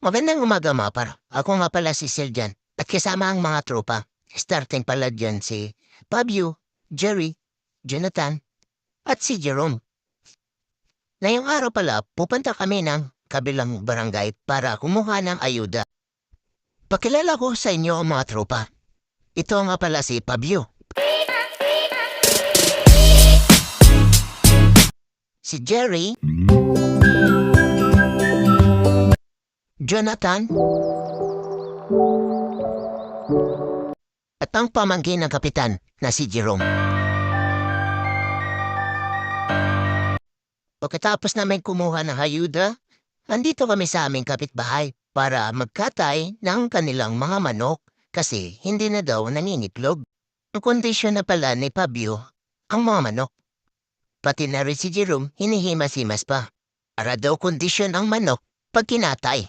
Magandang umaga mga par. Ako nga pala si Siljan at kasama ang mga tropa. Starting pala dyan si Fabio, Jerry, Jonathan, at si Jerome. Ngayong araw pala, pupunta kami ng kabilang barangay para kumuha ng ayuda. Pakilala ko sa inyo ang mga tropa. Ito nga pala si Fabio. Si Jerry, Jonathan, at ang pamangkin ng kapitan na si Jerome. Pagkatapos namin kumuha ng ayuda, andito kami sa aming kapitbahay para magkatay ng kanilang mga manok kasi hindi na daw nangingitlog. Ang kondisyon na pala ni Fabio ang mga manok. Pati na rin si Jerome hinihimas-himas pa. Para daw kondisyon ang manok pag kinatay.